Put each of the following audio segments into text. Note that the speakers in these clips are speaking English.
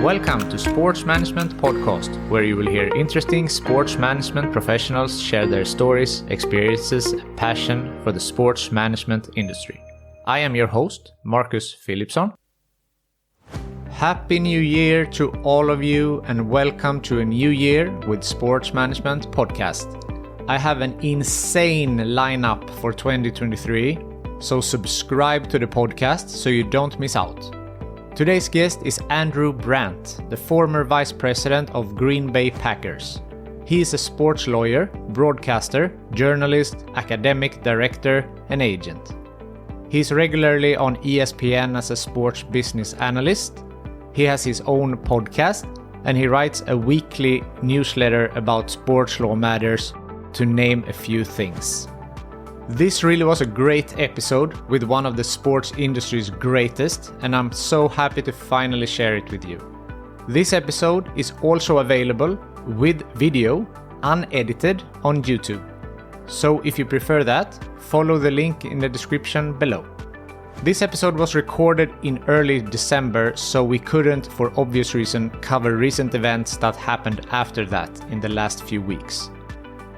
Welcome to Sports Management Podcast, where you will hear interesting sports management professionals share their stories, experiences, and passion for the sports management industry. I am your host, Marcus Philipsson. Happy New Year to all of you, and welcome to a new year with Sports Management Podcast. I have an insane lineup for 2023, so subscribe to the podcast so you don't miss out. Today's guest is Andrew Brandt, the former vice president of Green Bay Packers. He is a sports lawyer, broadcaster, journalist, academic director, and agent. He's regularly on ESPN as a sports business analyst. He has his own podcast, and he writes a weekly newsletter about sports law matters, to name a few things. This really was a great episode with one of the sports industry's greatest, and I'm so happy to finally share it with you. This episode is also available with video, unedited, on YouTube. So if you prefer that, follow the link in the description below. This episode was recorded in early December, so we couldn't, for obvious reason, cover recent events that happened after that in the last few weeks.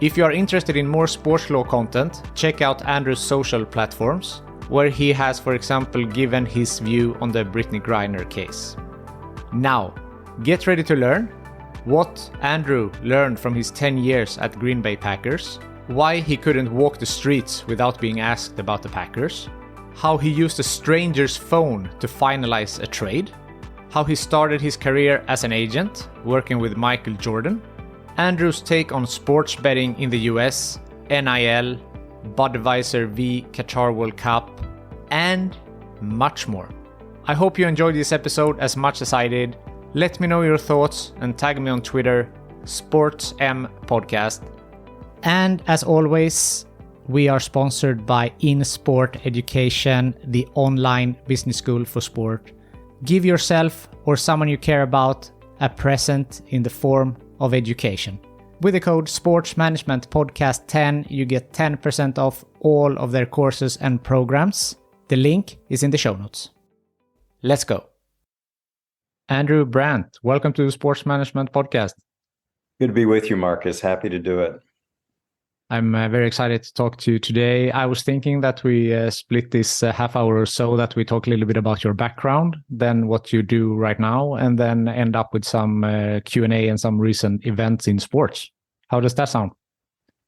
If you are interested in more sports law content, check out Andrew's social platforms, where he has, for example, given his view on the Brittany Griner case. Now, get ready to learn what Andrew learned from his 10 years at Green Bay Packers, why he couldn't walk the streets without being asked about the Packers, how he used a stranger's phone to finalize a trade, how he started his career as an agent, working with Michael Jordan, Andrew's take on sports betting in the US, NIL, Budweiser v Qatar World Cup, and much more. I hope you enjoyed this episode as much as I did. Let me know your thoughts and tag me on Twitter, SportsM And as always, we are sponsored by InSport Education, the online business school for sport. Give yourself or someone you care about a present in the form of education. With the code Sports Management Podcast 10, you get 10% off all of their courses and programs. The link is in the show notes. Let's go. Andrew Brandt, welcome to the Sports Management Podcast. Good to be with you, Marcus. Happy to do it. I'm very excited to talk to you today. I was thinking that we split this half hour or so, that we talk a little bit about your background, then what you do right now, and then end up with some Q&A and some recent events in sports. How does that sound?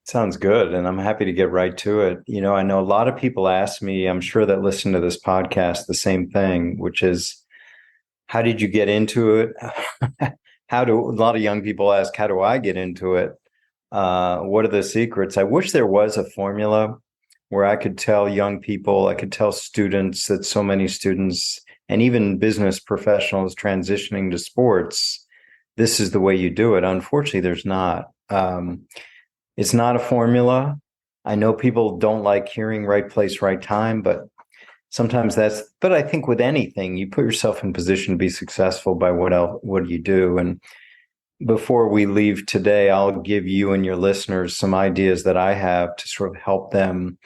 Sounds good, and I'm happy to get right to it. You know, I know a lot of people ask me, I'm sure that listen to this podcast, the same thing, which is, how did you get into it? A lot of young people ask, how do I get into it? What are the secrets? I wish there was a formula where I could tell young people, I could tell students, that so many students and even business professionals transitioning to sports, this is the way you do it. Unfortunately, there's not. It's not a formula. I know people don't like hearing right place, right time, but sometimes but I think with anything, you put yourself in position to be successful by what you do. And before we leave today, I'll give you and your listeners some ideas that I have to sort of help them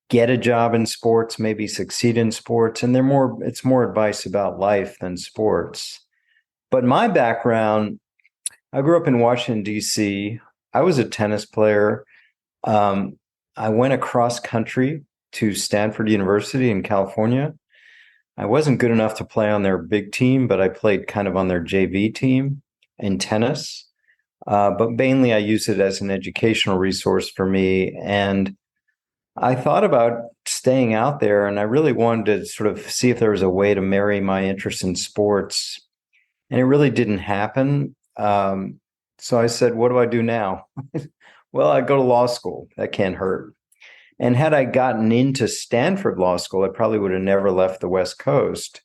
get a job in sports, maybe succeed in sports. And it's more advice about life than sports. But my background, I grew up in Washington, D.C. I was a tennis player. I went across country to Stanford University in California. I wasn't good enough to play on their big team, but I played kind of on their JV team in tennis, but mainly I use it as an educational resource for me. And I thought about staying out there, and I really wanted to sort of see if there was a way to marry my interest in sports. And it really didn't happen. So I said, what do I do now? Well, I go to law school. That can't hurt. And had I gotten into Stanford Law School, I probably would have never left the West Coast.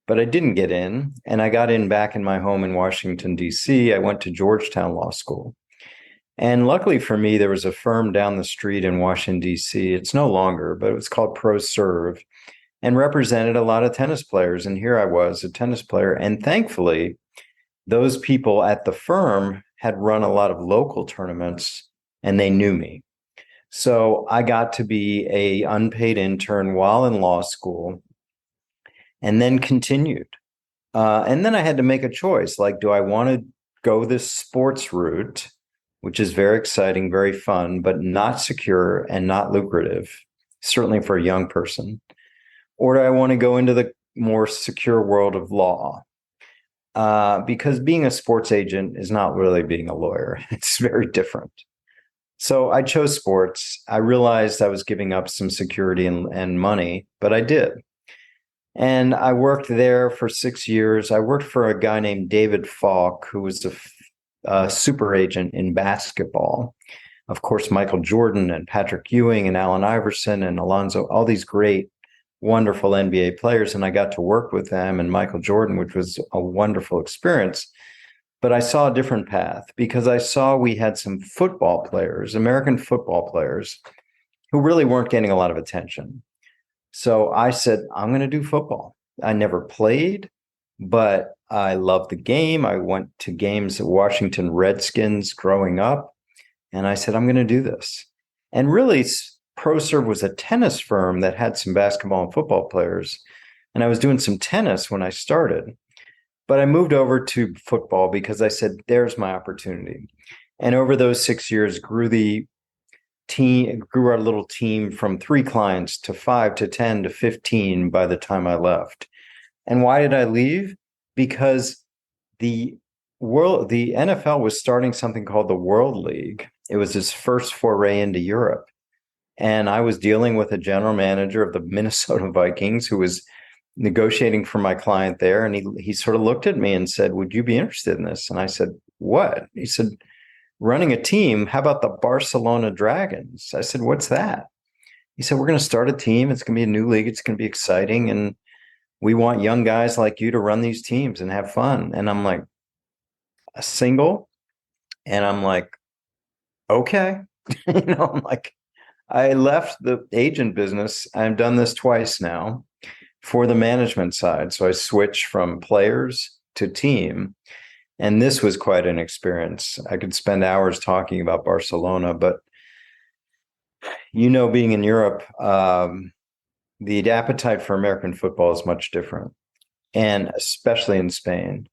But I didn't get in, and I got in back in my home in Washington, D.C. I went to Georgetown Law School. And luckily for me, there was a firm down the street in Washington, D.C. It's no longer, but it was called ProServe, and represented a lot of tennis players. And here I was, a tennis player. And thankfully, those people at the firm had run a lot of local tournaments, and they knew me. So I got to be an unpaid intern while in law school, and then continued. And then I had to make a choice. Like, do I want to go this sports route, which is very exciting, very fun, but not secure and not lucrative, certainly for a young person? Or do I want to go into the more secure world of law? Because being a sports agent is not really being a lawyer. It's very different. So I chose sports. I realized I was giving up some security and money, but I did. And I worked there for 6 years. I worked for a guy named David Falk, who was a super agent in basketball. Of course, Michael Jordan and Patrick Ewing and Allen Iverson and Alonzo, all these great, wonderful NBA players. And I got to work with them and Michael Jordan, which was a wonderful experience. But I saw a different path because I saw we had some football players, American football players, who really weren't getting a lot of attention. So I said, I'm going to do football. I never played, but I loved the game. I went to games at Washington Redskins growing up. And I said, I'm going to do this. And really, ProServe was a tennis firm that had some basketball and football players. And I was doing some tennis when I started. But I moved over to football because I said, there's my opportunity. And over those 6 years, grew our little team from 3 clients to 5 to 10 to 15 by the time I left. And why did I leave? Because the NFL was starting something called the World League. It was his first foray into Europe. And I was dealing with a general manager of the Minnesota Vikings who was negotiating for my client there. And he sort of looked at me and said, would you be interested in this? And I said, what? He said, running a team. How about the Barcelona Dragons? I said, what's that? He said, we're going to start a team. It's going to be a new league. It's going to be exciting. And we want young guys like you to run these teams and have fun. And I'm like, a single. And I'm like, okay. I'm like, I left the agent business. I've done this twice now for the management side. So I switched from players to team. And this was quite an experience. I could spend hours talking about Barcelona, but being in Europe, the appetite for American football is much different, and especially in Spain.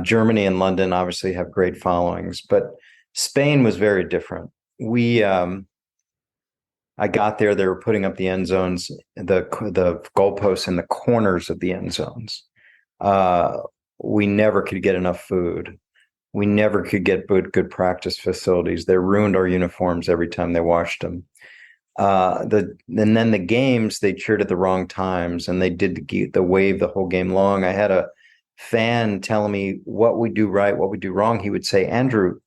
Germany and London obviously have great followings, but Spain was very different. I got there, they were putting up the end zones, the goalposts in the corners of the end zones. We never could get enough food. We never could get good practice facilities. They ruined our uniforms every time they washed them. And then the games, they cheered at the wrong times, and they did the wave the whole game long. I had a fan telling me what we do right, what we do wrong. He would say, Andrew,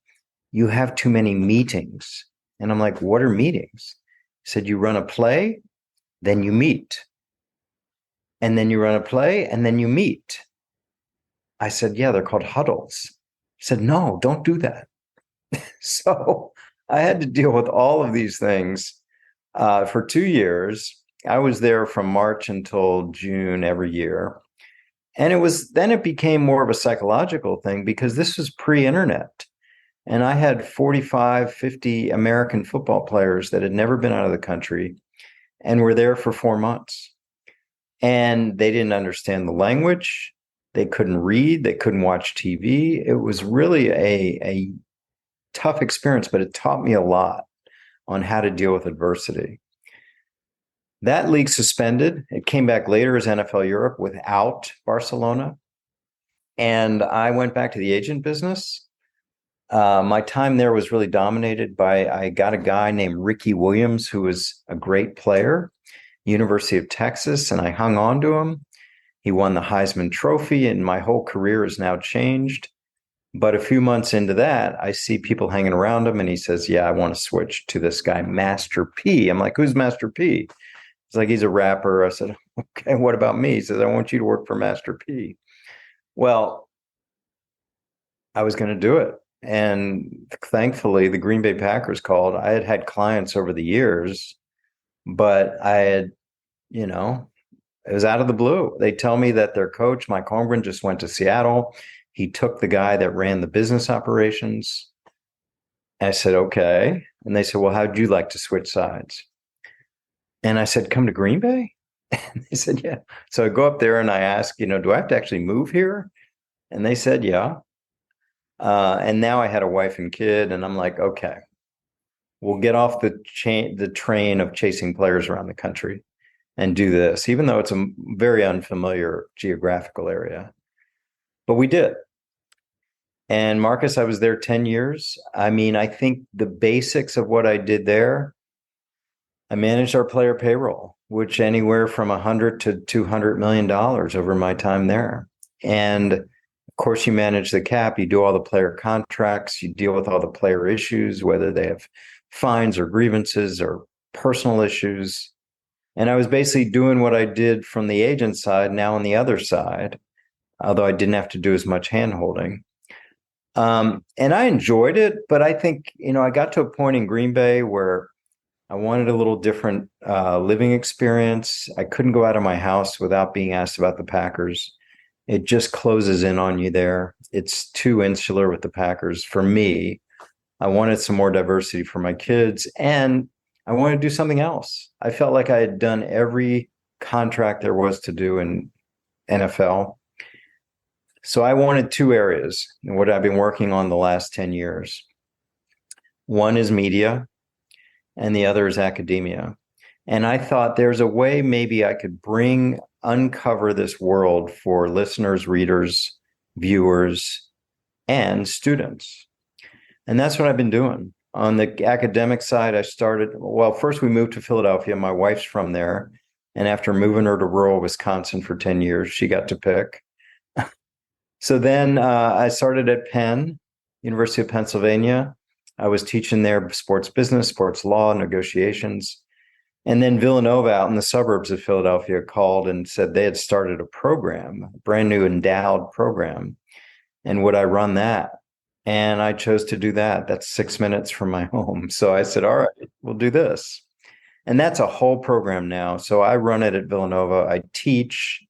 you have too many meetings. And I'm like, what are meetings? He said, you run a play, then you meet. And then you run a play, and then you meet. I said, yeah, they're called huddles. He said, no, don't do that. So I had to deal with all of these things for 2 years. I was there from March until June every year. And it became more of a psychological thing because this was pre-internet. And I had 45, 50 American football players that had never been out of the country and were there for 4 months. And they didn't understand the language. They couldn't read. They couldn't watch TV. It was really a tough experience, but it taught me a lot on how to deal with adversity. That league suspended. It came back later as NFL Europe without Barcelona. And I went back to the agent business. My time there was really dominated by, I got a guy named Ricky Williams, who was a great player, University of Texas, and I hung on to him. He won the Heisman Trophy, and my whole career has now changed. But a few months into that, I see people hanging around him, and he says, yeah, I want to switch to this guy, Master P. I'm like, who's Master P? He's like, he's a rapper. I said, okay, what about me? He says, I want you to work for Master P. Well, I was going to do it. And thankfully, the Green Bay Packers called. I had clients over the years, but I had, it was out of the blue. They tell me that their coach, Mike Holmgren, just went to Seattle. He took the guy that ran the business operations. And I said, okay. And they said, well, how'd you like to switch sides? And I said, come to Green Bay? And they said, yeah. So I go up there and I ask, do I have to actually move here? And they said, yeah. And now I had a wife and kid, and I'm like, okay, we'll get off the train of chasing players around the country and do this, even though it's a very unfamiliar geographical area. But we did. And Marcus, I was there 10 years. I mean, I think the basics of what I did there, I managed our player payroll, which anywhere from $100 to $200 million over my time there. And of course, you manage the cap, you do all the player contracts, you deal with all the player issues, whether they have fines or grievances or personal issues. And I was basically doing what I did from the agent side, now on the other side, although I didn't have to do as much hand-holding. And I enjoyed it, but I think, I got to a point in Green Bay where I wanted a little different living experience. I couldn't go out of my house without being asked about the Packers. It just closes in on you there. It's too insular with the Packers for me. I wanted some more diversity for my kids, and I wanted to do something else. I felt like I had done every contract there was to do in NFL. So I wanted two areas, what I've been working on the last 10 years. One is media, and the other is academia. And I thought there's a way maybe I could uncover this world for listeners, readers, viewers, and students. And that's what I've been doing. On the academic side, first we moved to Philadelphia. My wife's from there. And after moving her to rural Wisconsin for 10 years, she got to pick. So then I started at Penn, University of Pennsylvania. I was teaching there sports business, sports law, negotiations. And then Villanova out in the suburbs of Philadelphia called and said they had started a program, a brand new endowed program. And would I run that? And I chose to do that. That's 6 minutes from my home. So I said, all right, we'll do this. And that's a whole program now. So I run it at Villanova. I teach.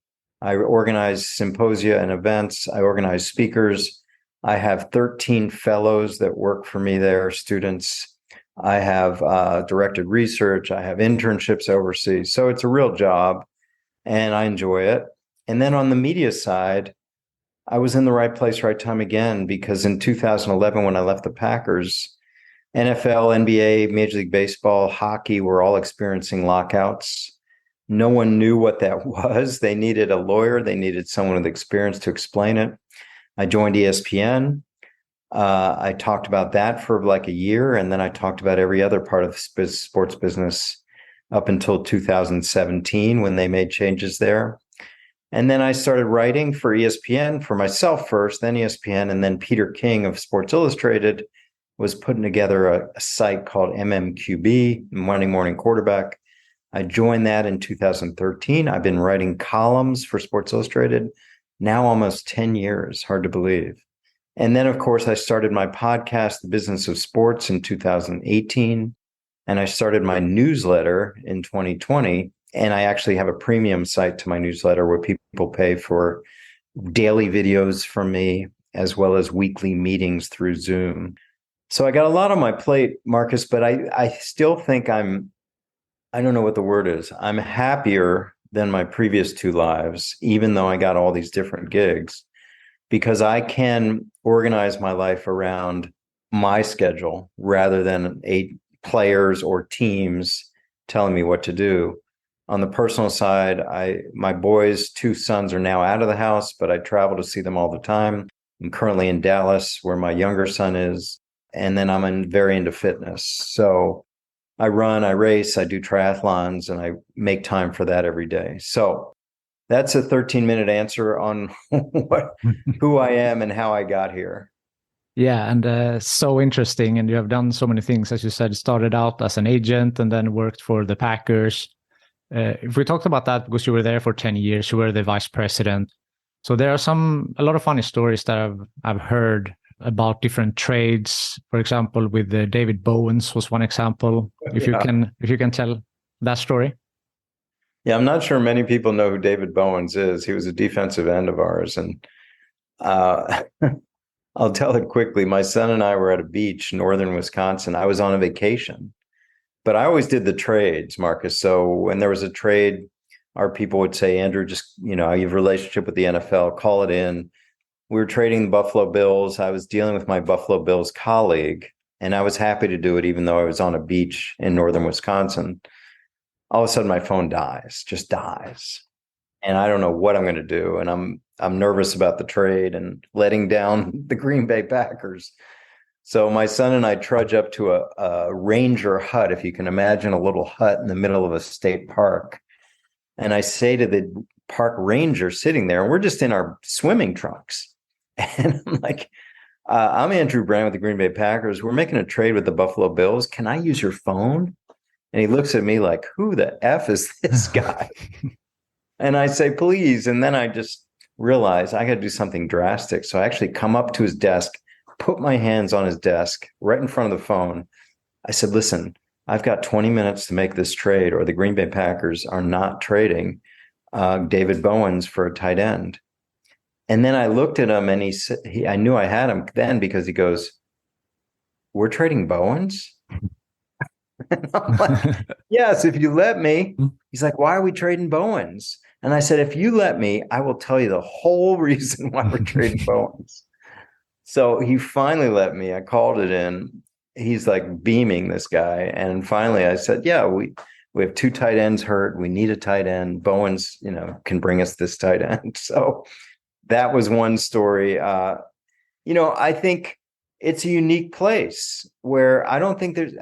I organize symposia and events. I organize speakers. I have 13 fellows that work for me there, students. I have directed research. I have internships overseas. So it's a real job, and I enjoy it. And then on the media side, I was in the right place, right time again, because in 2011, when I left the Packers, NFL, NBA, Major League Baseball, hockey were all experiencing lockouts. No one knew what that was. They needed a lawyer. They needed someone with experience to explain it. I joined ESPN. I talked about that for like a year, and then I talked about every other part of the sports business up until 2017 when they made changes there. And then I started writing for ESPN, for myself first, then ESPN, and then Peter King of Sports Illustrated was putting together a site called MMQB, Monday Morning Quarterback. I joined that in 2013. I've been writing columns for Sports Illustrated now almost 10 years, hard to believe. And then, of course, I started my podcast, The Business of Sports, in 2018. And I started my newsletter in 2020. And I actually have a premium site to my newsletter where people pay for daily videos from me, as well as weekly meetings through Zoom. So I got a lot on my plate, Marcus, but I still think I don't know what the word is. I'm happier than my previous two lives, even though I got all these different gigs, because I can organize my life around my schedule rather than players or teams telling me what to do. On the personal side, my boys' two sons are now out of the house, but I travel to see them all the time. I'm currently in Dallas, where my younger son is, and then I'm very into fitness. So I run, I race, I do triathlons, and I make time for that every day. So that's a 13-minute answer on who I am and how I got here. Yeah, and so interesting. And you have done so many things, as you said, started out as an agent and then worked for the Packers. If we talked about that, because you were there for 10 years, you were the vice president. So there are a lot of funny stories that I've heard about different trades. For example, with David Bowens was one example. If you can tell that story. Yeah, I'm not sure many people know who David Bowens is. He was a defensive end of ours. And I'll tell it quickly. My son and I were at a beach, northern Wisconsin. I was on a vacation, but I always did the trades, Marcus. So when there was a trade, our people would say, Andrew, just, you have a relationship with the NFL, call it in. We were trading the Buffalo Bills. I was dealing with my Buffalo Bills colleague, and I was happy to do it, even though I was on a beach in northern Wisconsin. All of a sudden, my phone just dies. And I don't know what I'm going to do. And I'm nervous about the trade and letting down the Green Bay Packers. So my son and I trudge up to a ranger hut, if you can imagine a little hut in the middle of a state park. And I say to the park ranger sitting there, and we're just in our swimming trunks. And I'm like, I'm Andrew Brandt with the Green Bay Packers. We're making a trade with the Buffalo Bills. Can I use your phone? And he looks at me like, who the F is this guy? And I say, please. And then I just realize I got to do something drastic. So I actually come up to his desk, put my hands on his desk right in front of the phone. I said, listen, I've got 20 minutes to make this trade, or the Green Bay Packers are not trading David Bowens for a tight end. And then I looked at him, and I knew I had him then, because he goes, we're trading Bowens? And I'm like, yes, if you let me. He's like, why are we trading Bowens? And I said, if you let me, I will tell you the whole reason why we're trading Bowens. So he finally let me. I called it in. He's like beaming, this guy. And finally I said, yeah, we have two tight ends hurt. We need a tight end. Bowens, can bring us this tight end. So that was one story. I think it's a unique place where I don't think there's,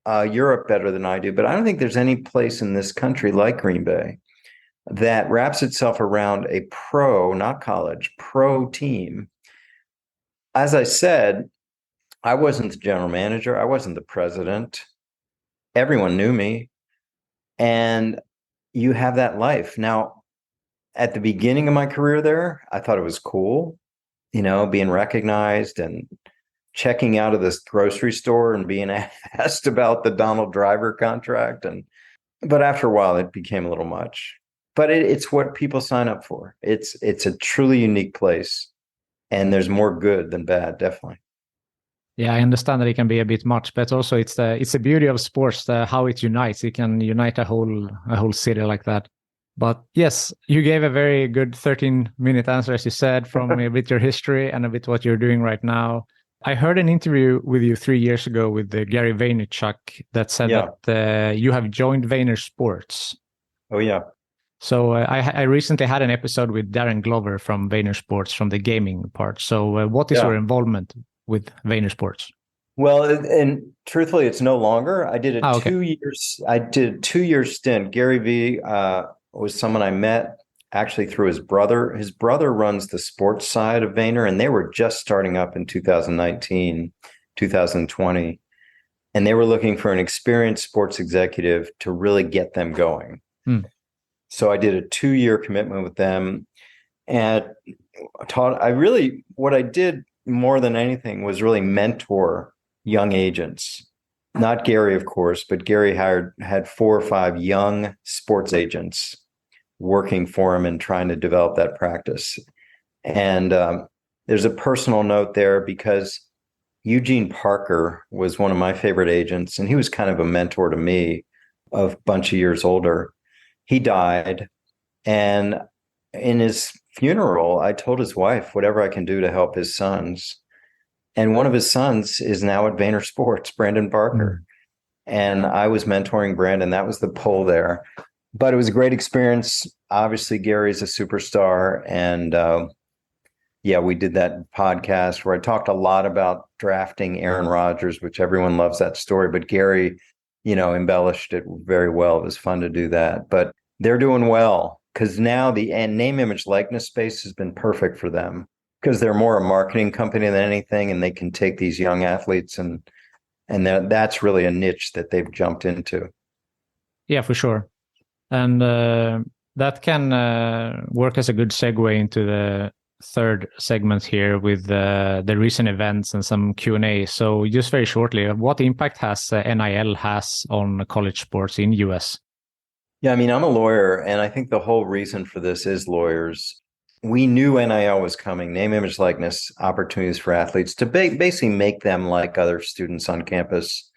Europe better than I do, but I don't think there's any place in this country like Green Bay that wraps itself around a pro, not college, pro team. As I said, I wasn't the general manager. I wasn't the president. Everyone knew me. And you have that life. Now, at the beginning of my career there, I thought it was cool, being recognized and checking out of this grocery store and being asked about the Donald Driver contract. But after a while, it became a little much. But it's what people sign up for. It's a truly unique place, and there's more good than bad, definitely. Yeah, I understand that it can be a bit much, but also it's the beauty of sports, how it unites. It can unite a whole city like that. But yes, you gave a very good 13-minute answer, as you said, from a bit your history and a bit what you're doing right now. I heard an interview with you 3 years ago with Gary Vaynerchuk that said that you have joined Vayner Sports. Oh, yeah. So I recently had an episode with Darren Glover from Vayner Sports, from the gaming part. So what is your involvement with Vayner Sports? Well, and truthfully, it's no longer. I did 2 years. I did a 2-year stint. Gary V was someone I met actually through his brother. His brother runs the sports side of Vayner, and they were just starting up in 2019, 2020. And they were looking for an experienced sports executive to really get them going. So I did a 2-year commitment with them, and what I did more than anything was really mentor young agents. Not Gary, of course, but Gary had 4 or 5 young sports agents working for him and trying to develop that practice. And there's a personal note there, because Eugene Parker was one of my favorite agents, and he was kind of a mentor to me, a bunch of years older. He died, and in his funeral, I told his wife whatever I can do to help his sons. And one of his sons is now at Vayner Sports, Brandon Parker. And I was mentoring Brandon. That was the pull there. But it was a great experience. Obviously, Gary's a superstar. And we did that podcast where I talked a lot about drafting Aaron Rodgers, which everyone loves that story. But Gary, embellished it very well. It was fun to do that. But they're doing well, because now the name, image, likeness space has been perfect for them, because they're more a marketing company than anything, and they can take these young athletes and that's really a niche that they've jumped into. Yeah, for sure. And that can work as a good segue into the third segment here with the recent events and some Q&A. So just very shortly, what impact has NIL has on college sports in US? Yeah, I'm a lawyer, and I think the whole reason for this is lawyers. We knew NIL was coming, name, image, likeness, opportunities for athletes to basically make them like other students on campus.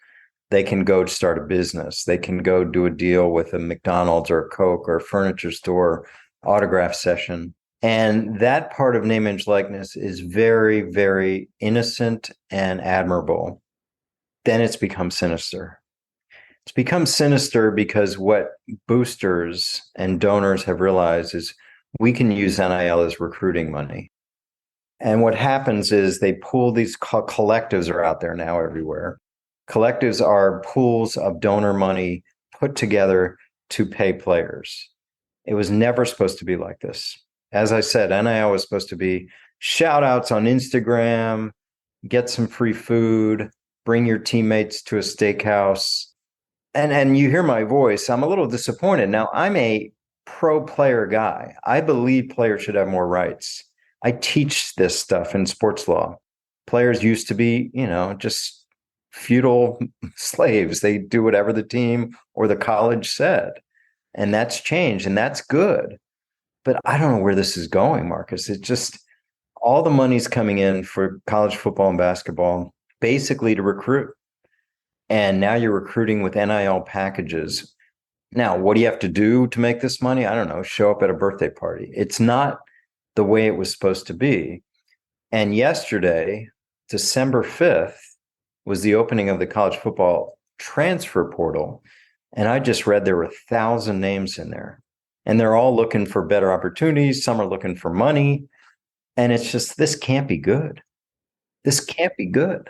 they can go start a business. They can go do a deal with a McDonald's or a Coke or a furniture store, autograph session. And that part of name, image, likeness is very, very innocent and admirable. Then it's become sinister. It's become sinister because what boosters and donors have realized is we can use NIL as recruiting money. And what happens is they pull these collectives are out there now everywhere. Collectives are pools of donor money put together to pay players. It was never supposed to be like this. As I said, NIL was supposed to be shout outs on Instagram, get some free food, bring your teammates to a steakhouse. And you hear my voice. I'm a little disappointed. Now, I'm a pro player guy. I believe players should have more rights. I teach this stuff in sports law. Players used to be, just feudal slaves. They do whatever the team or the college said. And that's changed, and that's good. But I don't know where this is going, Marcus. It's just all the money's coming in for college football and basketball, basically to recruit. And now you're recruiting with NIL packages. Now, what do you have to do to make this money? I don't know, show up at a birthday party. It's not the way it was supposed to be. And yesterday, December 5th, was the opening of the college football transfer portal. And I just read there were 1,000 names in there. And they're all looking for better opportunities. Some are looking for money. And it's just, this can't be good. This can't be good.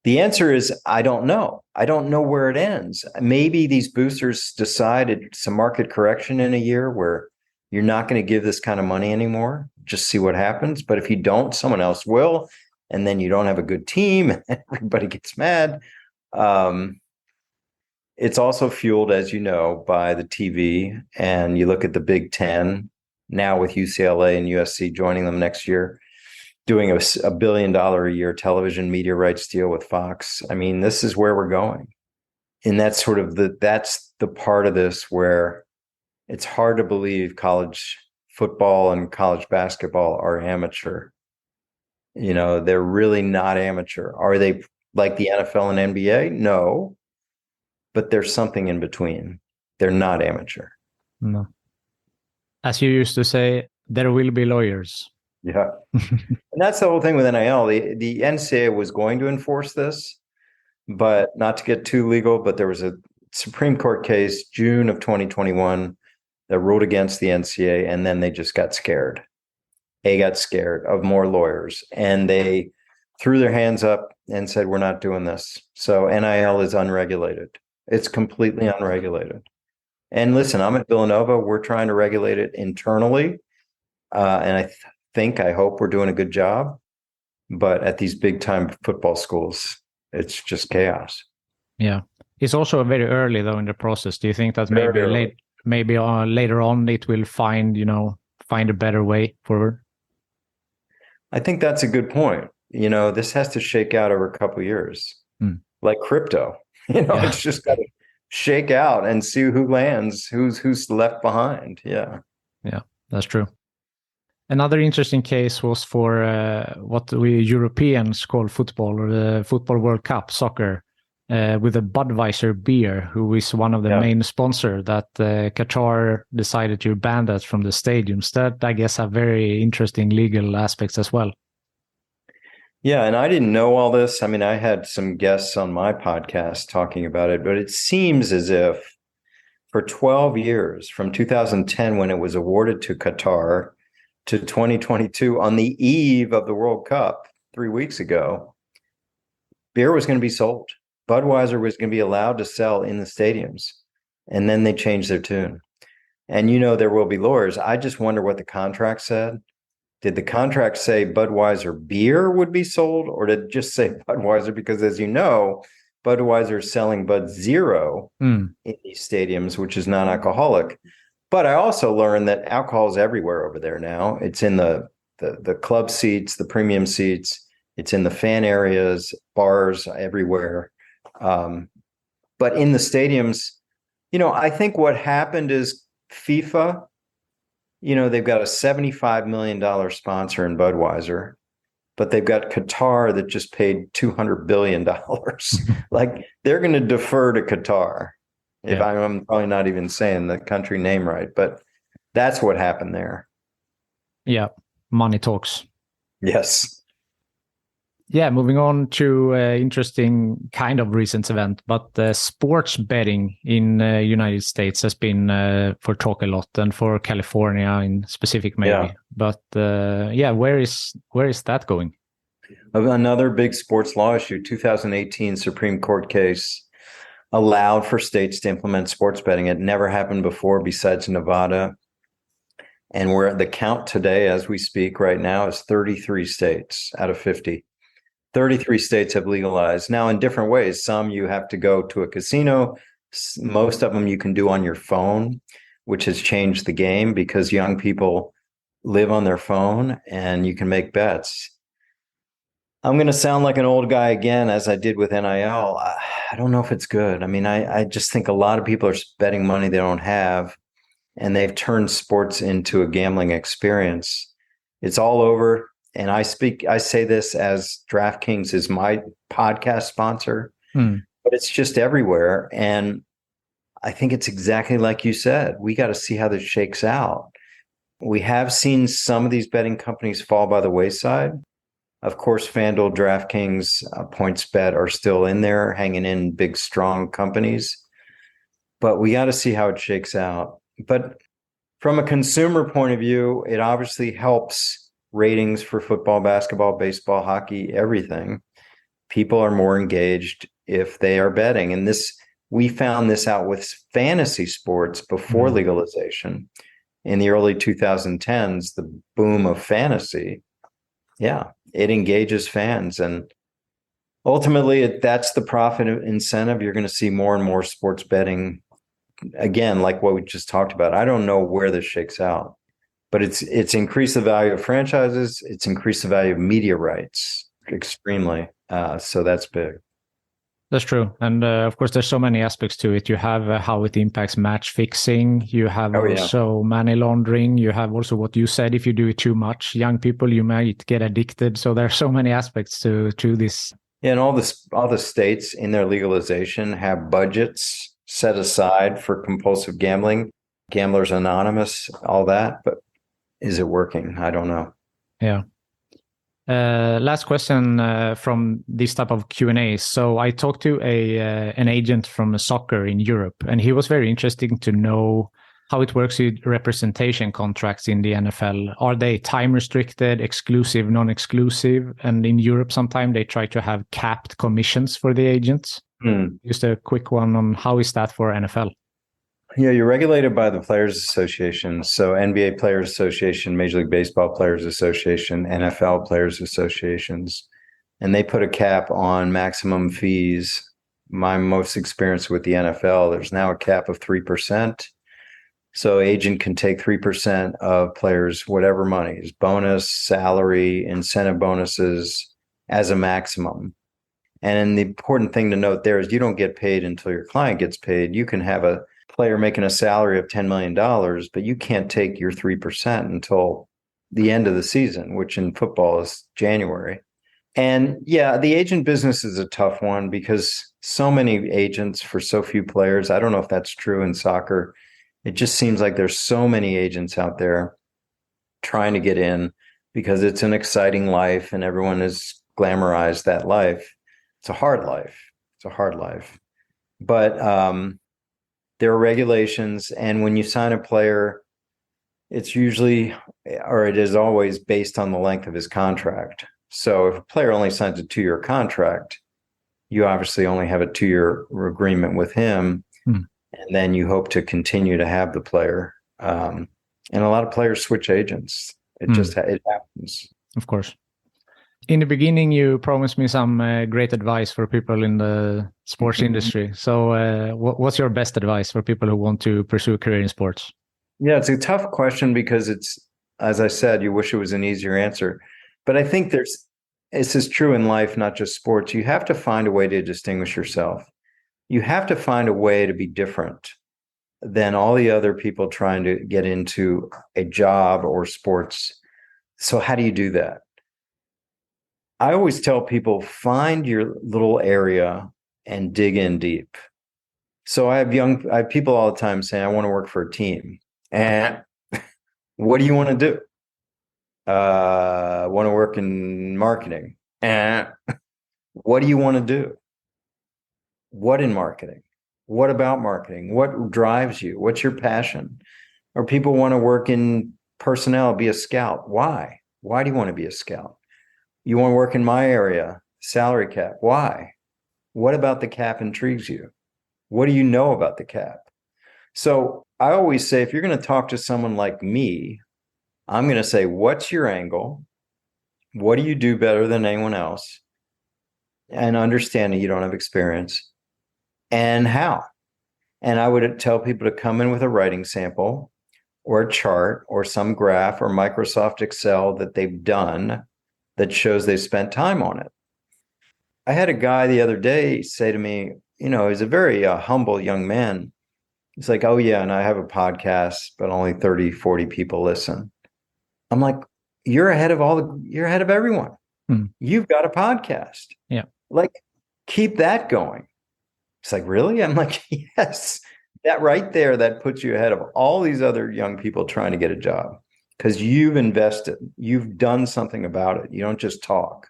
The answer is, I don't know. I don't know where it ends. Maybe these boosters decide it's a market correction in a year where you're not going to give this kind of money anymore. Just see what happens. But if you don't, someone else will. And then you don't have a good team and everybody gets mad. It's also fueled, as you know, by the TV. And you look at the Big Ten now with UCLA and USC joining them next year, doing a $1 billion a year television media rights deal with Fox. I mean, this is where we're going. And that's sort of that's the part of this where it's hard to believe college football and college basketball are amateur. They're really not amateur. Are they like the NFL and NBA? No, but there's something in between. They're not amateur. No. As you used to say, there will be lawyers. Yeah. And that's the whole thing with NIL. The NCAA was going to enforce this, but not to get too legal, but there was a Supreme Court case, June of 2021, that ruled against the NCAA, and then they just got scared. They got scared of more lawyers, and they threw their hands up and said, we're not doing this. So NIL is unregulated. It's completely unregulated. And listen, I'm at Villanova. We're trying to regulate it internally. And I hope we're doing a good job. But at these big time football schools, it's just chaos. Yeah. It's also very early, though, in the process. Do you think that maybe later on it will find a better way forward? I think that's a good point. This has to shake out over a couple of years, like crypto. It's just got to shake out and see who lands, who's left behind. Yeah, that's true. Another interesting case was for what we Europeans call football, or the Football World Cup, soccer, with a Budweiser beer, who is one of the main sponsors, that Qatar decided to ban that from the stadiums. That, I guess, have very interesting legal aspects as well. Yeah, and I didn't know all this. I mean, I had some guests on my podcast talking about it, but it seems as if for 12 years, from 2010, when it was awarded to Qatar, to 2022, on the eve of the World Cup 3 weeks ago, beer was going to be sold. Budweiser was going to be allowed to sell in the stadiums. And then they changed their tune. And there will be lawyers. I just wonder what the contract said. Did the contract say Budweiser beer would be sold, or did it just say Budweiser? Because as you know, Budweiser is selling Bud Zero in these stadiums, which is non-alcoholic. But I also learned that alcohol is everywhere over there now. It's in the club seats, the premium seats. It's in the fan areas, bars, everywhere. But in the stadiums, I think what happened is FIFA, they've got a $75 million sponsor in Budweiser. but they've got Qatar that just paid $200 billion. Like they're going to defer to Qatar. If I'm probably not even saying the country name right, but that's what happened there. Yeah, money talks. Yes. Yeah, moving on to interesting kind of recent event, but sports betting in United States has been for talk a lot, and for California in specific maybe. Yeah. But where is that going? Another big sports law issue, 2018 Supreme Court case allowed for states to implement sports betting. It never happened before besides Nevada. And we're at the count today as we speak right now is 33 states out of 50. 33 states have legalized. Now, in different ways. Some you have to go to a casino. Most of them you can do on your phone, which has changed the game because young people live on their phone and you can make bets. I'm going to sound like an old guy again, as I did with NIL. I don't know if it's good. I mean, I just think a lot of people are betting money they don't have, and they've turned sports into a gambling experience. It's all over. And I say this as DraftKings is my podcast sponsor, but it's just everywhere. And I think it's exactly like you said. We got to see how this shakes out. We have seen some of these betting companies fall by the wayside. Of course, FanDuel, DraftKings, PointsBet are still in there, hanging in big, strong companies. But we got to see how it shakes out. But from a consumer point of view, it obviously helps ratings for football, basketball, baseball, hockey, everything. People are more engaged if they are betting. And we found this out with fantasy sports before legalization. In the early 2010s, the boom of fantasy, it engages fans. And ultimately, that's the profit incentive. You're going to see more and more sports betting. Again, like what we just talked about, I don't know where this shakes out. But it's increased the value of franchises. It's increased the value of media rights extremely. So that's big. That's true. And of course, there's so many aspects to it. You have how it impacts match fixing. You have also money laundering. You have also what you said, if you do it too much, young people, you might get addicted. So there are so many aspects to this. Yeah, and all the states in their legalization have budgets set aside for compulsive gambling, Gamblers Anonymous, all that. But is it working? I don't know. Yeah. Last question from this type of Q&A. So I talked to an agent from soccer in Europe, and he was very interesting to know how it works with representation contracts in the NFL. Are they time restricted, exclusive, non-exclusive? And in Europe, sometimes they try to have capped commissions for the agents. Just a quick one on how is that for NFL? Yeah, you're regulated by the Players Association. So NBA Players Association, Major League Baseball Players Association, NFL Players Associations, and they put a cap on maximum fees. My most experience with the NFL, there's now a cap of 3%. So agent can take 3% of players, whatever monies, bonus, salary, incentive bonuses as a maximum. And the important thing to note there is you don't get paid until your client gets paid. You can have a player making a salary of $10 million, but you can't take your 3% until the end of the season, which in football is January. And yeah, the agent business is a tough one because so many agents for so few players. I don't know if that's true in soccer. It just seems like there's so many agents out there trying to get in because it's an exciting life and everyone has glamorized that life. It's a hard life. But there are regulations, and when you sign a player, it's usually, or it is always based on the length of his contract. So if a player only signs a 2-year contract, you obviously only have a 2-year agreement with him, and then you hope to continue to have the player. And a lot of players switch agents. It happens. Of course. In the beginning, you promised me some great advice for people in the sports industry. So what's your best advice for people who want to pursue a career in sports? Yeah, it's a tough question because it's, as I said, you wish it was an easier answer. But I think this is true in life, not just sports. You have to find a way to distinguish yourself. You have to find a way to be different than all the other people trying to get into a job or sports. So how do you do that? I always tell people, find your little area and dig in deep. So I have people all the time saying, I want to work for a team. And what do you want to do? I want to work in marketing. And what do you want to do? What in marketing? What about marketing? What drives you? What's your passion? Or people want to work in personnel, be a scout. Why? Why do you want to be a scout? You want to work in my area, salary cap. Why? What about the cap intrigues you? What do you know about the cap? So I always say, if you're going to talk to someone like me, I'm going to say, what's your angle? What do you do better than anyone else? And understanding you don't have experience, and how. And I would tell people to come in with a writing sample or a chart or some graph or Microsoft Excel that they've done that shows they've spent time on it. I had a guy the other day say to me, he's a very humble young man. He's like, oh yeah, and I have a podcast, but only 30, 40 people listen. I'm like, you're ahead of everyone. You've got a podcast. Yeah. Like, keep that going. It's like, really? I'm like, yes, that right there, that puts you ahead of all these other young people trying to get a job because you've invested, you've done something about it. You don't just talk.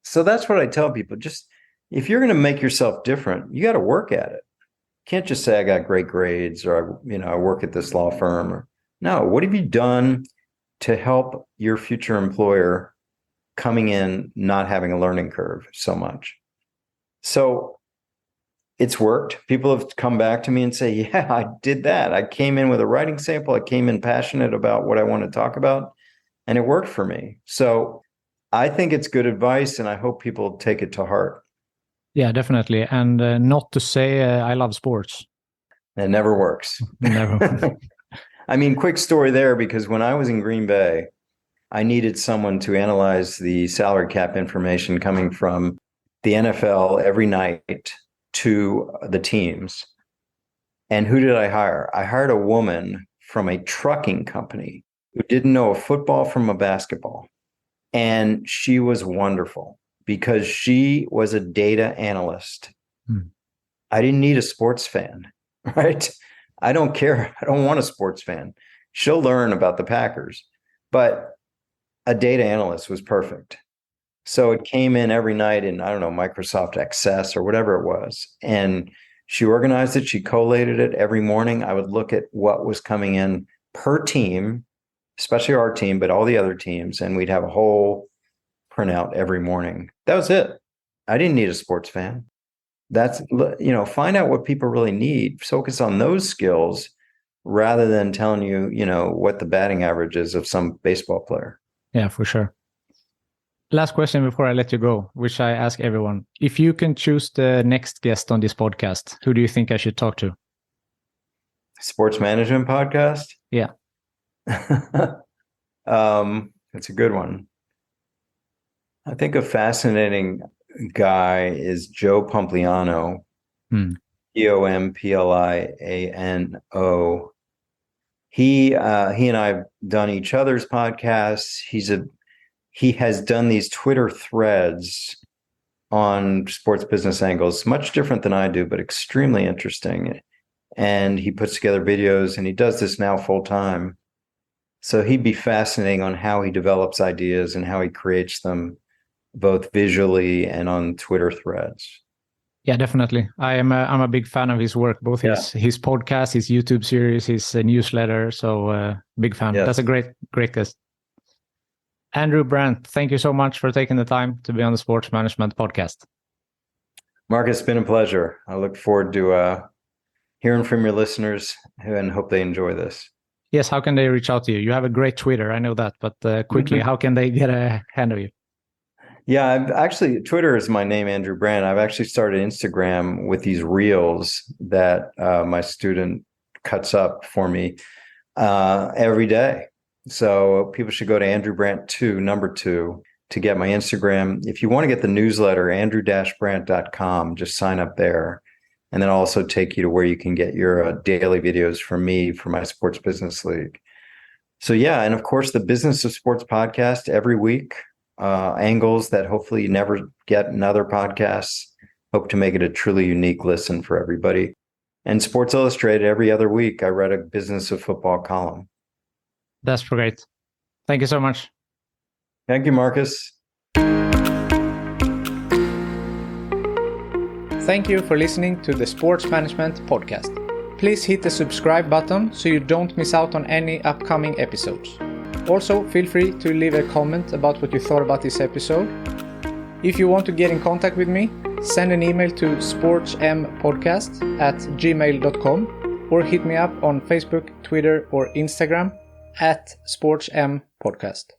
So that's what I tell people. Just, if you're going to make yourself different, you got to work at it. You can't just say, I got great grades, or, I work at this law firm. Or no, what have you done to help your future employer coming in, not having a learning curve so much? So it's worked. People have come back to me and say, yeah, I did that. I came in with a writing sample. I came in passionate about what I want to talk about, and it worked for me. So I think it's good advice, and I hope people take it to heart. Yeah, definitely. And not to say I love sports. It never works. Never. I mean, quick story there, because when I was in Green Bay, I needed someone to analyze the salary cap information coming from the NFL every night to the teams. And who did I hire? I hired a woman from a trucking company who didn't know a football from a basketball. And she was wonderful because she was a data analyst. I didn't need a sports fan, right? I don't care. I don't want a sports fan. She'll learn about the Packers, but a data analyst was perfect. So it came in every night in, I don't know, Microsoft Access or whatever it was. And she organized it. She collated it every morning. I would look at what was coming in per team, especially our team, but all the other teams. And we'd have a whole printout every morning. That was it. I didn't need a sports fan. That's, find out what people really need. Focus on those skills rather than telling you, what the batting average is of some baseball player. Yeah, for sure. Last question before I let you go, which I ask everyone. If you can choose the next guest on this podcast, who do you think I should talk to? Sports management podcast? Yeah. It's a good one. I think a fascinating guy is Joe Pompliano, Pompliano. He and I have done each other's podcasts. He has done these Twitter threads on sports business angles, much different than I do, but extremely interesting. And he puts together videos, and he does this now full time. So he'd be fascinating on how he develops ideas and how he creates them, both visually and on Twitter threads. Yeah, definitely. I'm a big fan of his work, both his podcast, his YouTube series, his newsletter. So big fan. Yes. That's a great guest. Andrew Brandt, thank you so much for taking the time to be on the Sports Management Podcast. Mark, it's been a pleasure. I look forward to hearing from your listeners and hope they enjoy this. Yes, how can they reach out to you? You have a great Twitter, I know that, but quickly, how can they get a hand of you? Yeah, Twitter is my name, Andrew Brandt. I've actually started Instagram with these reels that my student cuts up for me every day. So people should go to Andrew Brandt 2 to get my Instagram. If you want to get the newsletter, andrew-brandt.com, just sign up there. And then I'll also take you to where you can get your daily videos from me for my Sports Business League. So yeah, and of course, the Business of Sports podcast every week angles that hopefully you never get in other podcasts. Hope to make it a truly unique listen for everybody. And Sports Illustrated, every other week, I read a Business of Football column. That's great. Thank you so much. Thank you, Marcus. Thank you for listening to the Sports Management Podcast. Please hit the subscribe button so you don't miss out on any upcoming episodes. Also, feel free to leave a comment about what you thought about this episode. If you want to get in contact with me, send an email to sportsmpodcast@gmail.com or hit me up on Facebook, Twitter, or Instagram @sportmpodcast.